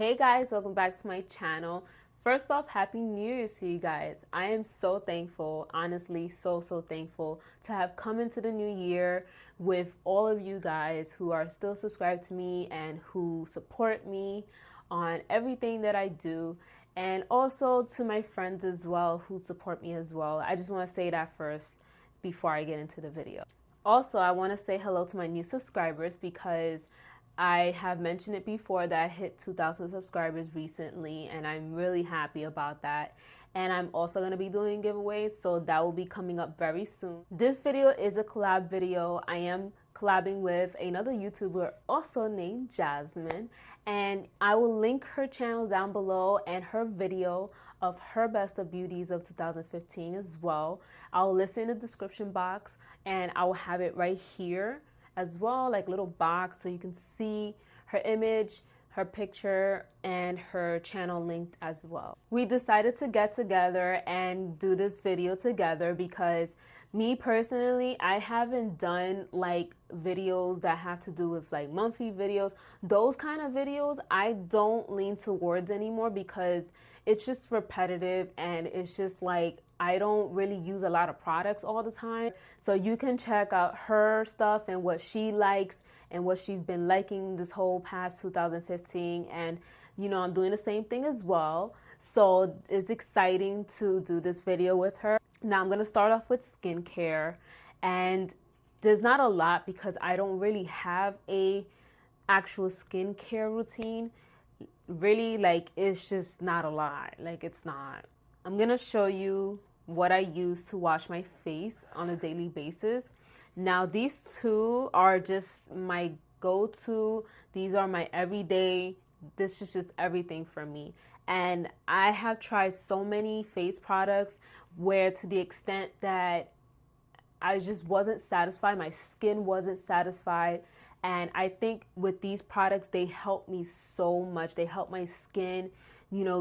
Hey guys, welcome back to my channel. First off, happy New Year's to you guys. I am so thankful, honestly, so thankful to have come into the new year with all of you guys who are still subscribed to me and who support me on everything that I do, and also to my friends as well who support me as well. I just want to say that first before I get into the video. Also, I want to say hello to my new subscribers because I have mentioned it before that I hit 2,000 subscribers recently, and I'm really happy about that. And I'm also going to be doing giveaways, so that will be coming up very soon. This video is a collab video. I am collabing with another YouTuber also named Jasmine, and I will link her channel down below and her video of her best of beauties of 2015 as well. I'll list it in the description box, and I will have it right here as well, like little box, so you can see her image, her picture, and her channel linked as well. We decided to get together and do this video together because me personally, I haven't done like videos that have to do with like monthly videos. Those kind of videos I don't lean towards anymore because it's just repetitive, and it's just like I don't really use a lot of products all the time. So you can check out her stuff and what she likes and what she's been liking this whole past 2015. And you know, I'm doing the same thing as well. So it's exciting to do this video with her. Now I'm gonna start off with skincare, and there's not a lot because I don't really have a actual skincare routine. Really, like, it's just not a lot. Like, it's not. I'm gonna show you what I use to wash my face on a daily basis. Now these two are just my go-to. These are my everyday. This is just everything for me. And I have tried so many face products where, to the extent that I just wasn't satisfied, my skin wasn't satisfied. And I think with these products, they help me so much. They help my skin, you know,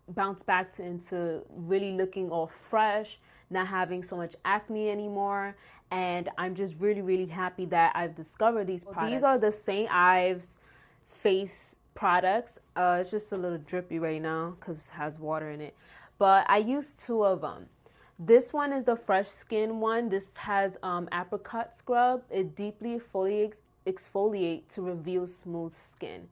bounce back into really looking all fresh, not having so much acne anymore. And I'm just really happy that I've discovered these products. These are the St. Ives face products. It's just a little drippy right now because it has water in it. But I use two of them. This one is the Fresh Skin one. This has apricot scrub. It deeply exfoliates to reveal smooth skin.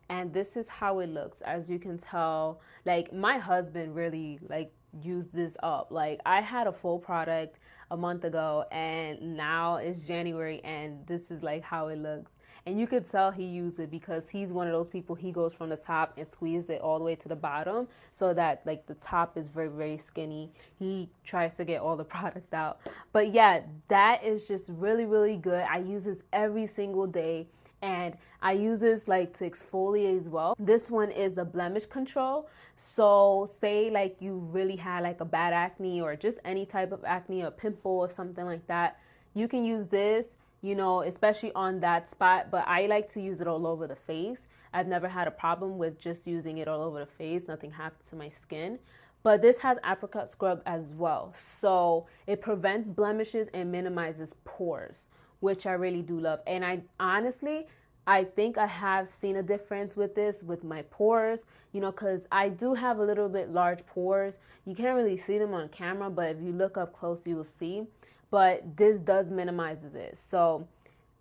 And this is how it looks. As you can tell, like, my husband really like used this up. Like, I had a full product a month ago, and now it's January, and this is like how it looks. And you could tell he used it because he's one of those people, he goes from the top and squeezes it all the way to the bottom so that like the top is very skinny. He tries to get all the product out. But yeah, that is just really good. I use this every single day, and I use this like to exfoliate as well. This one is a blemish control. So say like you really had like a bad acne or just any type of acne or pimple or something like that, you can use this, you know, especially on that spot. But I like to use it all over the face. I've never had a problem with just using it all over the face. Nothing happened to my skin. But this has apricot scrub as well. So it prevents blemishes and minimizes pores, which I really do love. And I think I have seen a difference with this, with my pores, you know, because I do have a little bit large pores. You can't really see them on camera, but if you look up close, you will see. But this does minimizes it. So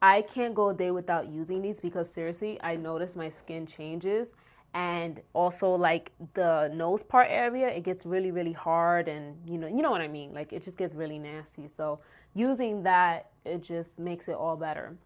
I can't go a day without using these because seriously, I notice my skin changes. And also like the nose part area, it gets really hard, and you know what I mean? Like, it just gets really nasty. So using that, it just makes it all better.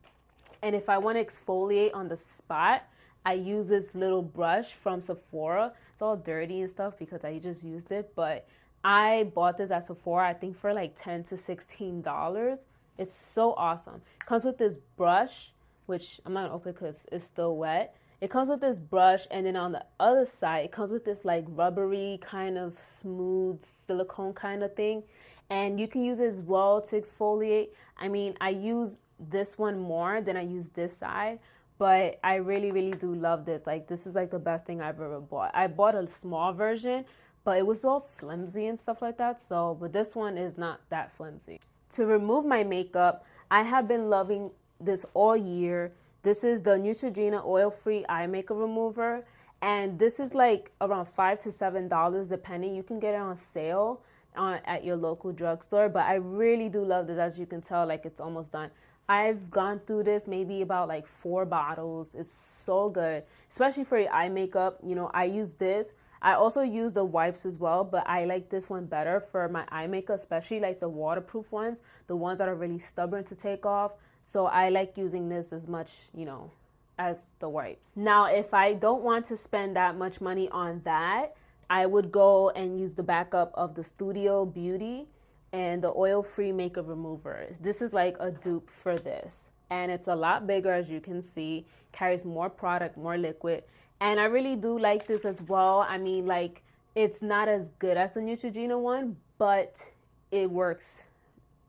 And if I want to exfoliate on the spot, I use this little brush from Sephora. It's all dirty and stuff because I just used it, but I bought this at Sephora, I think for like $10 to $16. It's so awesome. It comes with this brush, which I'm not gonna open because it's still wet. It comes with this brush, and then on the other side, it comes with this like rubbery kind of smooth silicone kind of thing. And you can use it as well to exfoliate. I mean, I use this one more than I use this side, but I really do love this. Like, this is like the best thing I've ever bought. I bought a small version, but it was all flimsy and stuff like that. So, but this one is not that flimsy. To remove my makeup, I have been loving this all year. This is the Neutrogena oil-free eye makeup remover, And this is like around $5 to $7 depending. You can get it on sale at your local drugstore, but I really do love this. As you can tell, like it's almost done. I've gone through this maybe about like 4 bottles. It's so good, especially for your eye makeup. You know, I use this. I also use the wipes as well, but I like this one better for my eye makeup, especially like the waterproof ones, the ones that are really stubborn to take off. So I like using this as much, you know, as the wipes. Now, if I don't want to spend that much money on that, I would go and use the backup of the Studio Beauty and the oil-free makeup remover. This is like a dupe for this. And it's a lot bigger, as you can see, carries more product, more liquid. And I really do like this as well. I mean, like, it's not as good as the Neutrogena one, but it works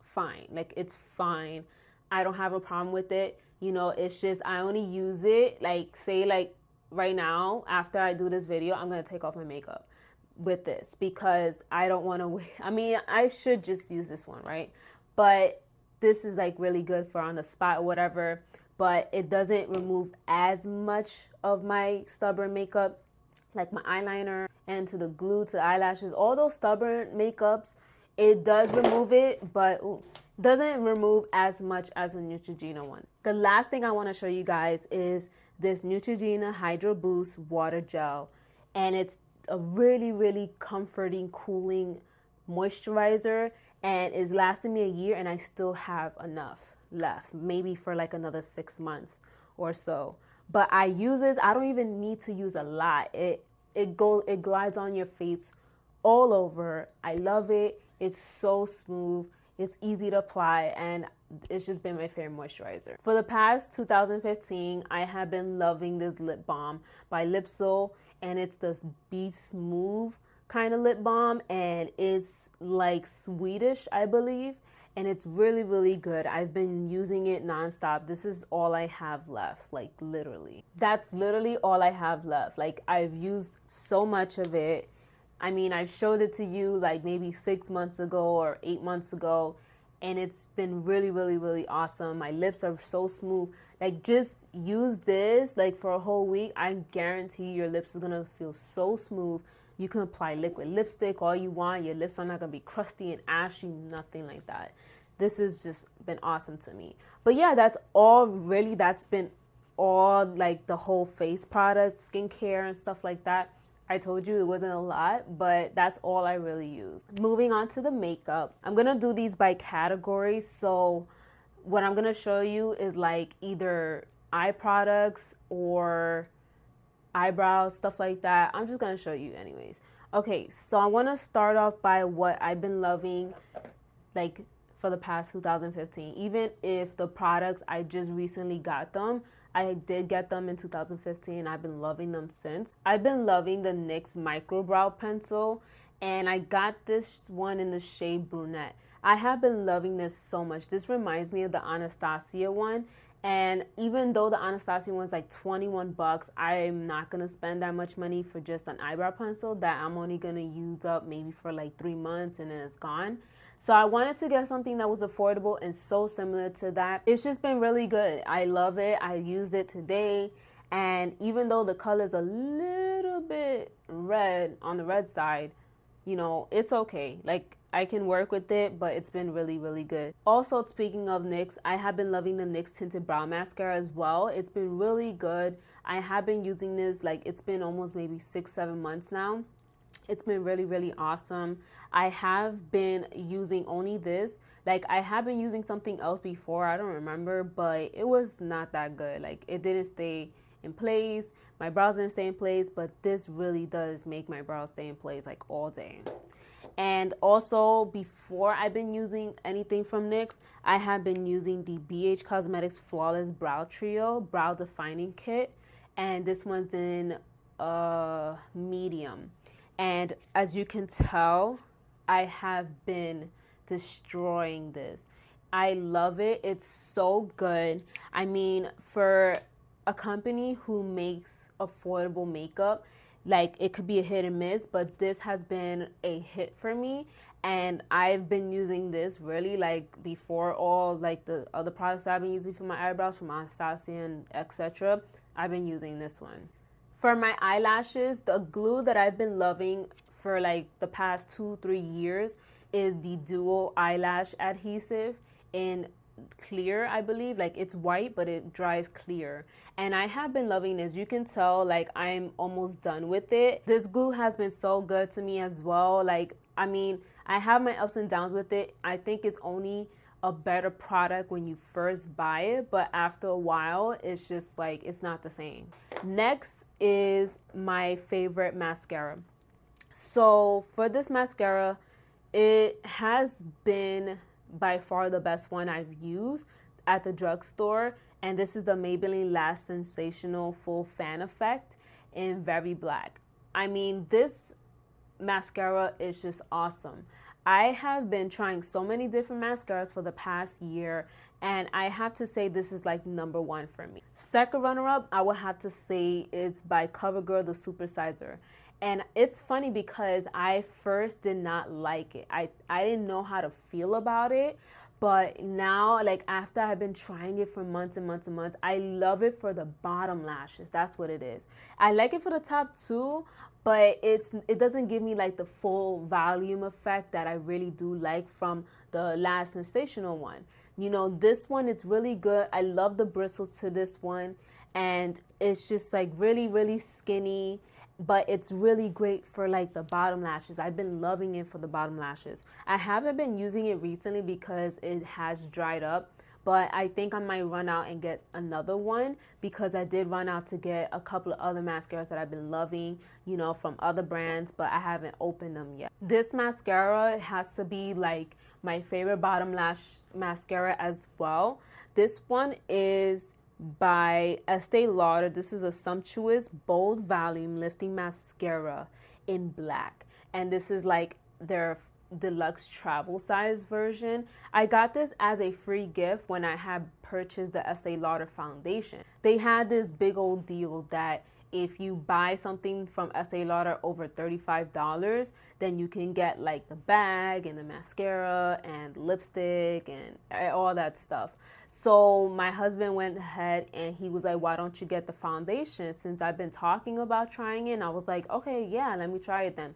fine. Like, it's fine. I don't have a problem with it. You know, it's just, I only use it, like, say, like, right now, after I do this video, I'm going to take off my makeup with this because I don't want to wait. I mean, I should just use this one, right? But this is, like, really good for on the spot or whatever. But it doesn't remove as much of my stubborn makeup, like my eyeliner and to the glue, to the eyelashes, all those stubborn makeups. It does remove it, but doesn't remove as much as a Neutrogena one. The last thing I want to show you guys is this Neutrogena Hydro Boost Water Gel. And it's a really, really comforting, cooling moisturizer. And it's lasting me a year and I still have enough left, maybe for like another 6 months or so. But I use this, I don't even need to use a lot. It glides on your face all over. I love it. It's so smooth, it's easy to apply, and it's just been my favorite moisturizer. For the past 2015, I have been loving this lip balm by Lipso, and it's this Be Smooth kind of lip balm, and it's like Swedish, I believe. And it's really, really good. I've been using it nonstop. This is all I have left, like literally. That's literally all I have left. Like I've used so much of it. I mean, I've showed it to you like maybe 6 months ago or 8 months ago. And it's been really, really, really awesome. My lips are so smooth. Like just use this like for a whole week. I guarantee your lips are gonna feel so smooth. You can apply liquid lipstick all you want. Your lips are not going to be crusty and ashy, nothing like that. This has just been awesome to me. But yeah, that's all really, that's been all like the whole face products, skincare and stuff like that. I told you it wasn't a lot, but that's all I really use. Moving on to the makeup. I'm going to do these by categories. So what I'm going to show you is like either eye products or eyebrows, stuff like that. I'm just gonna show you anyways. Okay, so I want to start off by what I've been loving like for the past 2015. Even if the products, I just recently got them, I did get them in 2015. I've been loving them since. I've been loving the NYX Micro Brow Pencil, and I got this one in the shade Brunette. I have been loving this so much. This reminds me of the Anastasia one. And even though the Anastasia one's like 21 bucks, I'm not going to spend that much money for just an eyebrow pencil that I'm only going to use up maybe for like 3 months and then it's gone. So I wanted to get something that was affordable and so similar to that. It's just been really good. I love it. I used it today. And even though the color's a little bit red on the red side, you know, it's okay. Like, I can work with it, but it's been really, really good. Also, speaking of NYX, I have been loving the NYX Tinted Brow Mascara as well. It's been really good. I have been using this, like, it's been almost maybe 6-7 months now. It's been really, really awesome. I have been using only this. Like, I have been using something else before. I don't remember, but it was not that good. Like, it didn't stay in place. My brows didn't stay in place, but this really does make my brows stay in place, like, all day. And also, before I've been using anything from NYX, I have been using the BH Cosmetics Flawless Brow Trio Brow Defining Kit. And this one's in medium. And as you can tell, I have been destroying this. I love it. It's so good. I mean, for a company who makes affordable makeup, like, it could be a hit and miss, but this has been a hit for me. And I've been using this really, like, before all, like, the other products I've been using for my eyebrows from Anastasia and etc. I've been using this one. For my eyelashes, the glue that I've been loving for like the past 2-3 years is the Duo Eyelash Adhesive in clear, I believe. Like, it's white, but it dries clear. And I have been loving this. You can tell, like, I'm almost done with it. This glue has been so good to me as well. Like, I mean, I have my ups and downs with it. I think it's only a better product when you first buy it, but after a while, it's just like, it's not the same. Next is my favorite mascara. So for this mascara, it has been by far the best one I've used at the drugstore, and this is the Maybelline Lash Sensational Full Fan Effect in Very Black. I mean, this mascara is just awesome. I have been trying so many different mascaras for the past year, and I have to say this is like #1 for me. Second runner-up, I would have to say it's by CoverGirl, the Supersizer. And it's funny because I first did not like it. I didn't know how to feel about it. But now, like, after I've been trying it for months and months and months, I love it for the bottom lashes. That's what it is. I like it for the top too, but it doesn't give me like the full volume effect that I really do like from the Lash Sensational one. You know, this one, it's really good. I love the bristles to this one, and it's just like really, really skinny, but it's really great for like the bottom lashes. I've been loving it for the bottom lashes. I haven't been using it recently because it has dried up, but I think I might run out and get another one because I did run out to get a couple of other mascaras that I've been loving, you know, from other brands, but I haven't opened them yet. This mascara has to be like my favorite bottom lash mascara as well. This one is by Estee Lauder. This is a Sumptuous Bold Volume Lifting Mascara in black, and this is like their deluxe travel size version. I got this as a free gift when I had purchased the Estee Lauder foundation. They had this big old deal that if you buy something from Estee Lauder over $35, then you can get like the bag and the mascara and lipstick and all that stuff. So my husband went ahead and he was like, why don't you get the foundation? Since I've been talking about trying it, and I was like, okay, yeah, let me try it then.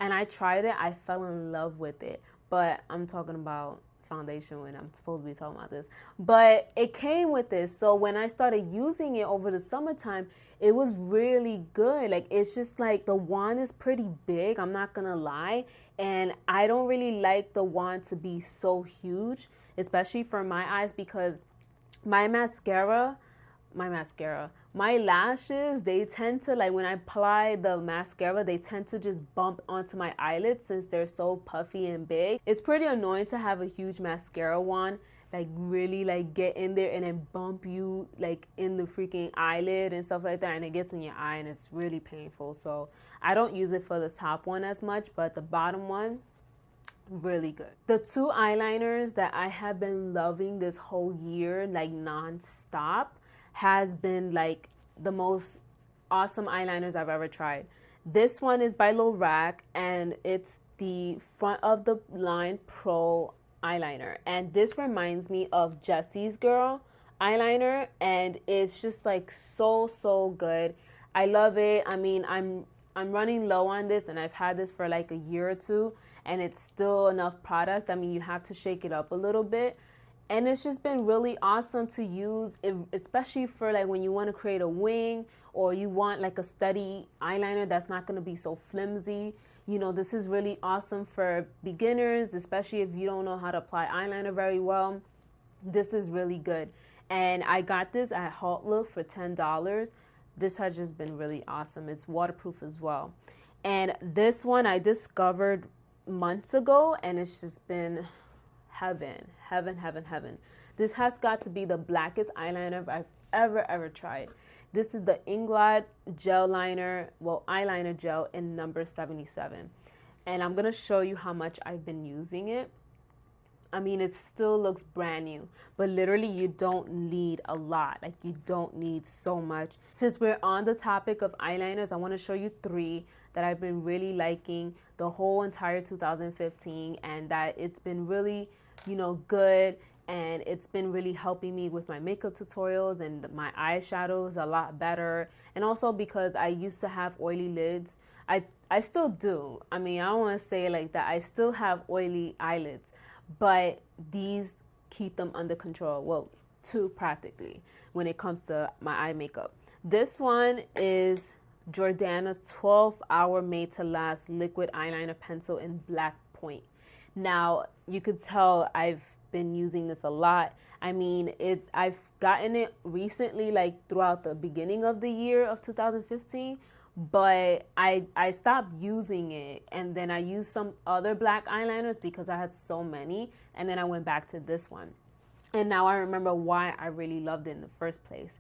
And I tried it. I fell in love with it. But I'm talking about foundation when I'm supposed to be talking about this. But it came with this. So when I started using it over the summertime, it was really good. Like, it's just like the wand is pretty big, I'm not gonna lie. And I don't really like the wand to be so huge, especially for my eyes, because my lashes, they tend to, like, when I apply the mascara, they tend to just bump onto my eyelids since they're so puffy and big. It's pretty annoying to have a huge mascara wand like really like get in there and then bump you like in the freaking eyelid and stuff like that, and it gets in your eye and it's really painful. So I don't use it for the top one as much, but the bottom one, really good. The two eyeliners that I have been loving this whole year, like non-stop, has been like the most awesome eyeliners I've ever tried. This one is by LaRae, and it's the front of the line Pro eyeliner, and this reminds me of Jessie's Girl eyeliner, and it's just like so good. I love it. I mean, I'm running low on this, and I've had this for like a year or two, and it's still enough product. I mean, you have to shake it up a little bit, and it's just been really awesome to use, especially for like when you want to create a wing or you want like a steady eyeliner that's not going to be so flimsy. You know, this is really awesome for beginners, especially if you don't know how to apply eyeliner very well. This is really good. And I got this at Halt Look for $10. This has just been really awesome. It's waterproof as well. And this one I discovered months ago, and it's just been heaven. This has got to be the blackest eyeliner I've ever tried. This is the Inglot gel liner, well, eyeliner gel in number 77. And I'm going to show you how much I've been using it. I mean, it still looks brand new, but literally you don't need a lot. Like, you don't need so much. Since we're on the topic of eyeliners, I want to show you 3 that I've been really liking the whole entire 2015, and that it's been really, you know, good. and it's been really helping me with my makeup tutorials and my eyeshadows a lot better. And also because I used to have oily lids. I still do. I mean, I don't want to say it like that. I still have oily eyelids, but these keep them under control. Well, two practically when it comes to my eye makeup. This one is Jordana's 12-hour made to last liquid eyeliner pencil in black point. Now, you could tell I've been using this a lot. I mean, I've gotten it recently, like throughout the beginning of the year of 2015, but I stopped using it, and then I used some other black eyeliners because I had so many, and then I went back to this one. And now I remember why I really loved it in the first place.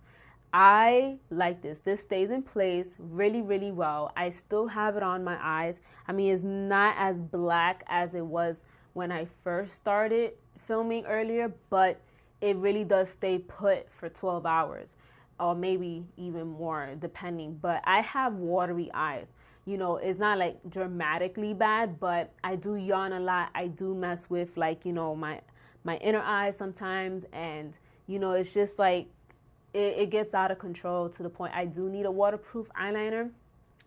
I like this. This stays in place really, really well. I still have it on my eyes. I mean, it's not as black as it was when I first started filming earlier, but it really does stay put for 12 hours or maybe even more depending. But I have watery eyes. You know, it's not like dramatically bad, but I do yawn a lot. I do mess with, like, you know, my inner eye sometimes, and you know, it's just like it gets out of control to the point I do need a waterproof eyeliner.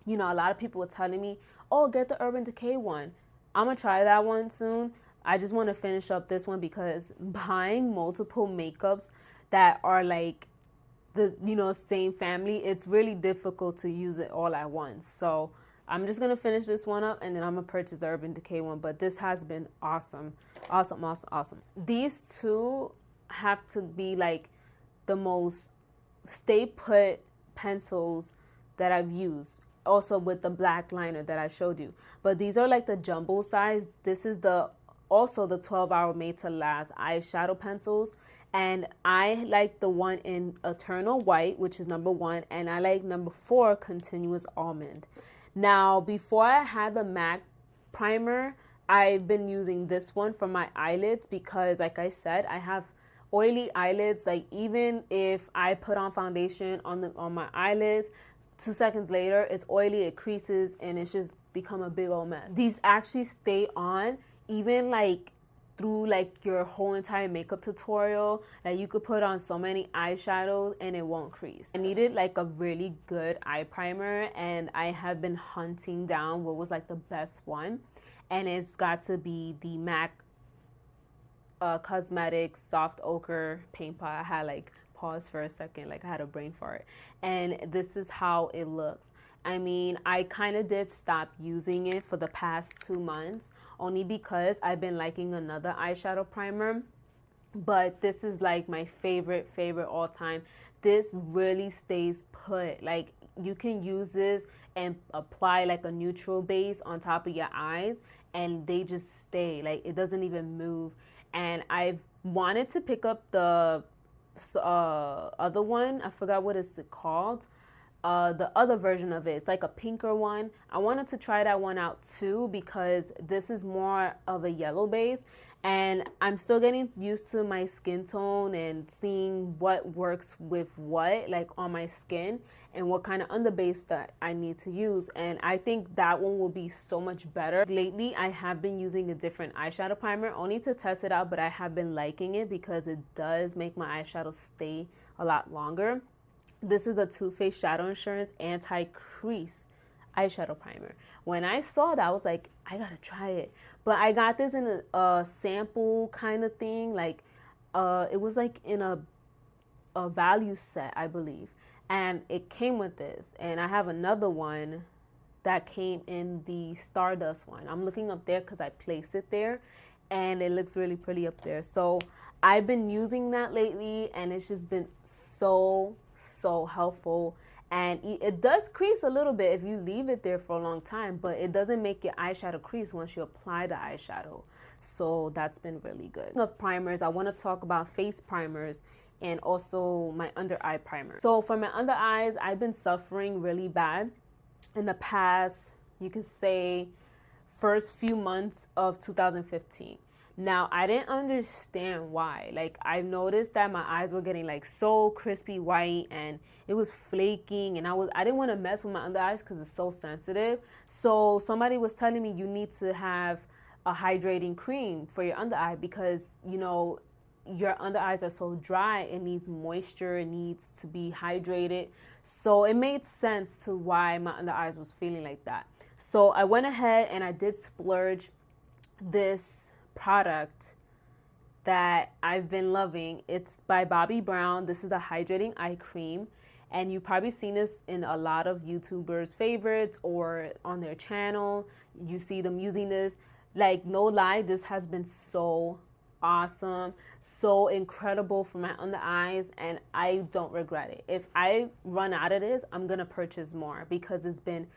You know, a lot of people were telling me, oh, get the Urban Decay one. I'm gonna try that one soon. I just want to finish up this one because buying multiple makeups that are like the, you know, same family, it's really difficult to use it all at once. So I'm just gonna finish this one up, and then I'm gonna purchase the Urban Decay one. But this has been awesome. Awesome, awesome, awesome. These two have to be like the most stay put pencils that I've used. Also with the black liner that I showed you. But these are like the jumbo size. This is also the 12-hour made to last eyeshadow pencils. And I like the one in Eternal White, which is number 1. And I like number 4, Continuous Almond. Now, before I had the MAC primer, I've been using this one for my eyelids because, like I said, I have oily eyelids. Like, even if I put on foundation on my eyelids, 2 seconds later, it's oily, it creases, and it's just become a big old mess. These actually stay on even like through like your whole entire makeup tutorial. Like, you could put on so many eyeshadows and it won't crease. I needed like a really good eye primer, and I have been hunting down what was like the best one, and it's got to be the MAC Cosmetics Soft Ochre Paint Pot. I had like pause for a second, like I had a brain fart, and this is how it looks. I mean, I kind of did stop using it for the past 2 months only because I've been liking another eyeshadow primer, but this is like my favorite all time. This really stays put. Like, you can use this and apply like a neutral base on top of your eyes and they just stay, like it doesn't even move. And I've wanted to pick up the other one. I forgot what it's called. The other version of it. It's like a pinker one. I wanted to try that one out too because this is more of a yellow base, and I'm still getting used to my skin tone and seeing what works with what, like on my skin, and what kind of underbase that I need to use. And I think that one will be so much better. Lately, I have been using a different eyeshadow primer only to test it out, but I have been liking it because it does make my eyeshadow stay a lot longer. This is a Too Faced Shadow Insurance Anti-Crease Eyeshadow Primer. When I saw that, I was like, I gotta try it. But I got this in a sample kind of thing. Like, it was like in a value set, I believe. And it came with this. And I have another one that came in the Stardust one. I'm looking up there because I placed it there. And it looks really pretty up there. So I've been using that lately, and it's just been so helpful. And it does crease a little bit if you leave it there for a long time, but it doesn't make your eyeshadow crease once you apply the eyeshadow. So that's been really good. Speaking of primers, I want to talk about face primers and also my under eye primer. So for my under eyes, I've been suffering really bad in the past, you could say, first few months of 2015. Now, I didn't understand why. Like, I've noticed that my eyes were getting like so crispy white, and it was flaking, and I didn't want to mess with my under eyes because it's so sensitive. So somebody was telling me you need to have a hydrating cream for your under eye because, you know, your under eyes are so dry, it needs moisture, it needs to be hydrated. So it made sense to why my under eyes was feeling like that. So I went ahead and I did splurge this product that I've been loving. It's by Bobbi Brown. This is the hydrating eye cream, and you've probably seen this in a lot of YouTubers' favorites or on their channel. You see them using this. Like, no lie, this has been so awesome, so incredible for my under eyes, and I don't regret it. If I run out of this, I'm gonna purchase more because it's been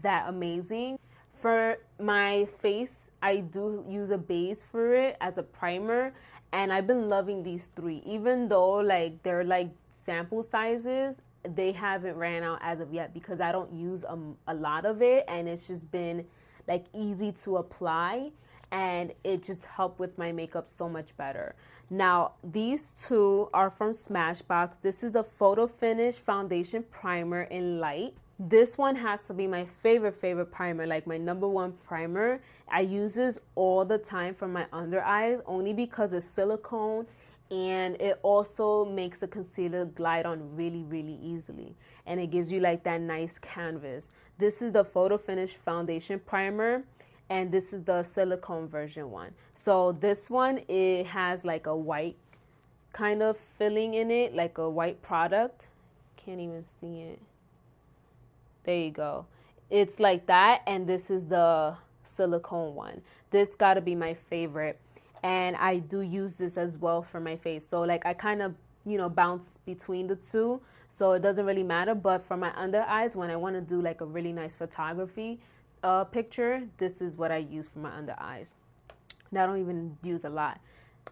that amazing. For my face, I do use a base for it as a primer, and I've been loving these three. Even though like they're like sample sizes, they haven't ran out as of yet because I don't use a lot of it, and it's just been like easy to apply, and it just helped with my makeup so much better. Now, these two are from Smashbox. This is the Photo Finish Foundation Primer in Light. This one has to be my favorite primer, like my #1 primer. I use this all the time for my under eyes only because it's silicone, and it also makes the concealer glide on really easily, and it gives you like that nice canvas. This is the Photo Finish Foundation Primer, and this is the silicone version one. So this one, it has like a white kind of filling in it, like a white product. Can't even see it. There you go. It's like that, and this is the silicone one. This gotta be my favorite, and I do use this as well for my face. So like I kind of, you know, bounce between the two, so it doesn't really matter. But for my under eyes, when I want to do like a really nice photography picture, this is what I use for my under eyes. And I don't even use a lot.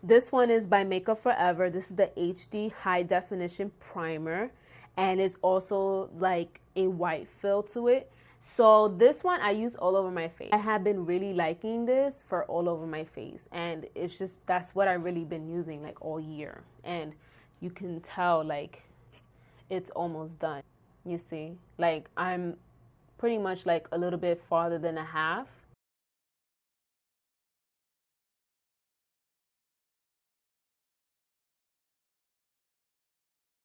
This one is by Makeup Forever. This is the HD High Definition Primer, and it's also like a white fill to it. So this one I use all over my face. I have been really liking this for all over my face, and it's just, that's what I've really been using like all year. And you can tell like it's almost done. You see, like I'm pretty much like a little bit farther than a half.